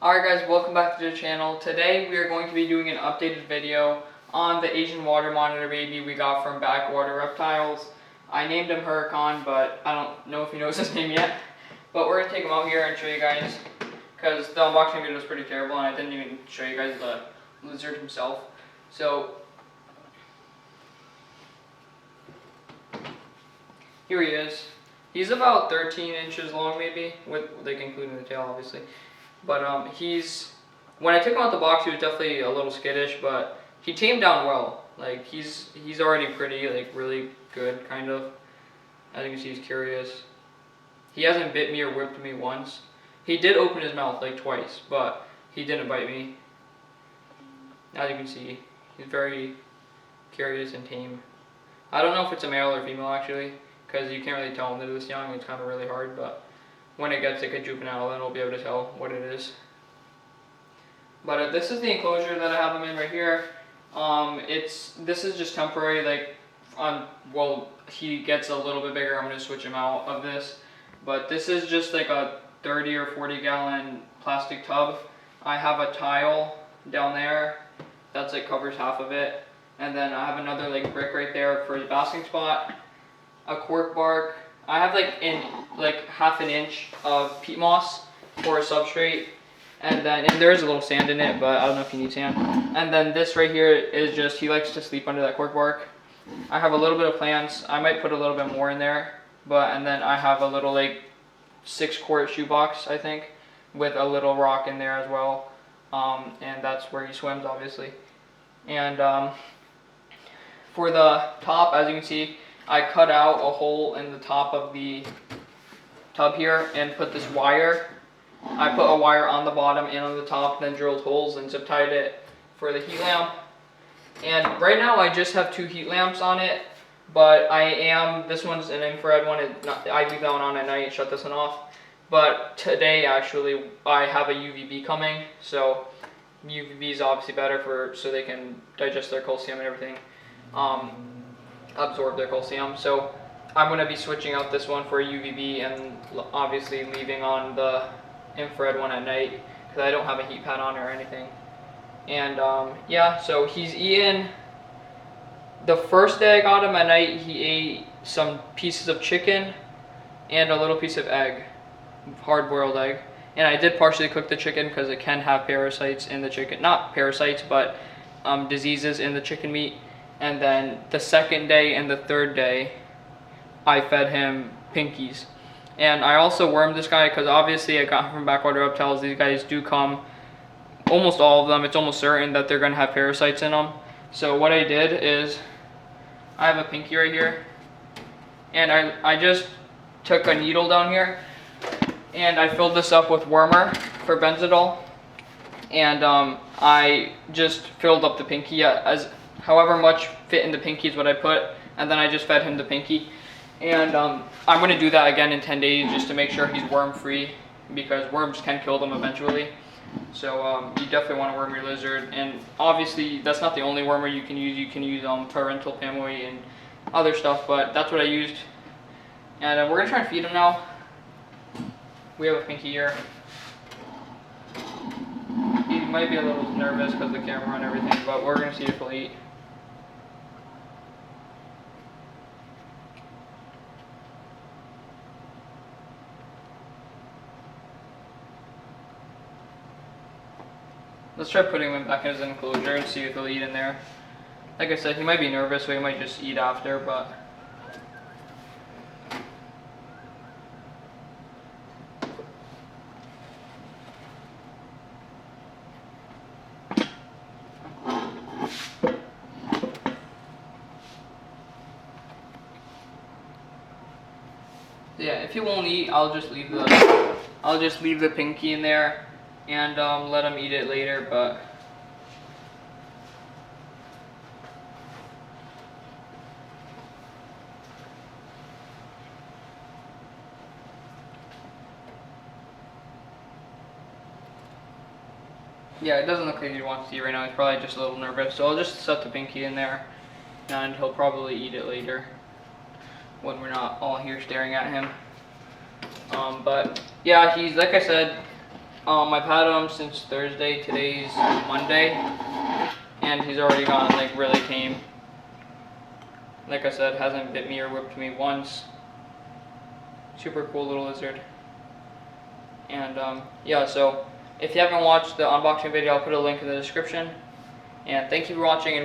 Alright guys, welcome back to the channel. Today we are going to be doing an updated video on the Asian water monitor baby we got from Backwater Reptiles. I named him Huracan, but I don't know if he knows his name yet. But we're going to take him out here and show you guys, because the unboxing video was pretty terrible and I didn't even show you guys the lizard himself. So, here he is. He's about 13 inches long maybe, with like including the tail obviously. But when I took him out the box, he was definitely a little skittish, but he tamed down well. Like he's already pretty, like really good, kind of. As you can see, he's curious. He hasn't bit me or whipped me once. He did open his mouth like twice, but he didn't bite me. As you can see, he's very curious and tame. I don't know if it's a male or female actually, because you can't really tell when they're this young. It's kind of really hard, but when it gets like a juvenile, then we'll be able to tell what it is. But this is the enclosure that I have him in right here. This is just temporary. Like, well, he gets a little bit bigger. I'm gonna switch him out of this. But this is just like a 30 or 40 gallon plastic tub. I have a tile down there that's like covers half of it, and then I have another like brick right there for the basking spot. A cork bark. I have like half an inch of peat moss for a substrate, and there is a little sand in it, but I don't know if you need sand. And then this right here is just, he likes to sleep under that cork bark. I have a little bit of plants. I might put a little bit more in there, and then I have a little like 6-quart shoebox, I think, with a little rock in there as well. And that's where he swims, obviously. And for the top, as you can see, I cut out a hole in the top of the tub here and put this wire. I put a wire on the bottom and on the top, then drilled holes and zip tied it for the heat lamp. And right now I just have 2 heat lamps on it, but this one's an infrared one. I leave that one on at night and shut this one off. But today actually I have a UVB coming, so UVB is obviously better so they can digest their calcium and everything. Absorb their calcium. So I'm going to be switching out this one for a UVB and obviously leaving on the infrared one at night, because I don't have a heat pad on or anything. And yeah, so he's eaten. The first day I got him at night, he ate some pieces of chicken and a little piece of egg, hard-boiled egg. And I did partially cook the chicken because it can have parasites in the chicken. Not parasites, but diseases in the chicken meat. And then the second day and the third day, I fed him pinkies. And I also wormed this guy because obviously I got him from Backwater Reptiles. These guys do come, almost all of them, it's almost certain that they're going to have parasites in them. So what I did is, I have a pinky right here. And I just took a needle down here and I filled this up with wormer for benzidol. And I just filled up the pinky as however much fit in the pinky is what I put, and then I just fed him the pinky. And I'm going to do that again in 10 days just to make sure he's worm free, because worms can kill them eventually. So you definitely want to worm your lizard, and obviously that's not the only wormer you can use. You can use parental pamoid and other stuff, but that's what I used. And we're going to try and feed him now. We have a pinky here. He might be a little nervous because of the camera and everything, but we're going to see if he'll eat. Let's try putting him back in his enclosure and see if he'll eat in there. Like I said, he might be nervous, so he might just eat after, but yeah, if he won't eat, I'll just leave the pinky in there and let him eat it later. But yeah, it doesn't look like he wants to eat right now. He's probably just a little nervous, so I'll just set the pinky in there and he'll probably eat it later when we're not all here staring at him. But yeah, he's, like I said, I've had him since Thursday. Today's Monday, and he's already gotten like really tame. Like I said, hasn't bit me or whipped me once. Super cool little lizard. And yeah, so if you haven't watched the unboxing video, I'll put a link in the description. And thank you for watching.